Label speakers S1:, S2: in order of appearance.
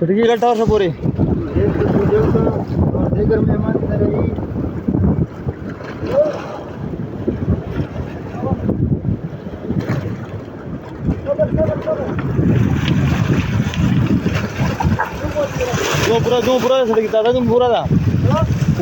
S1: छुटकी इकट्ठा वर्ष पोरे
S2: देकर मेहमान की तरह ही
S1: जो पूरा छुटकी दादा तुम पूरा था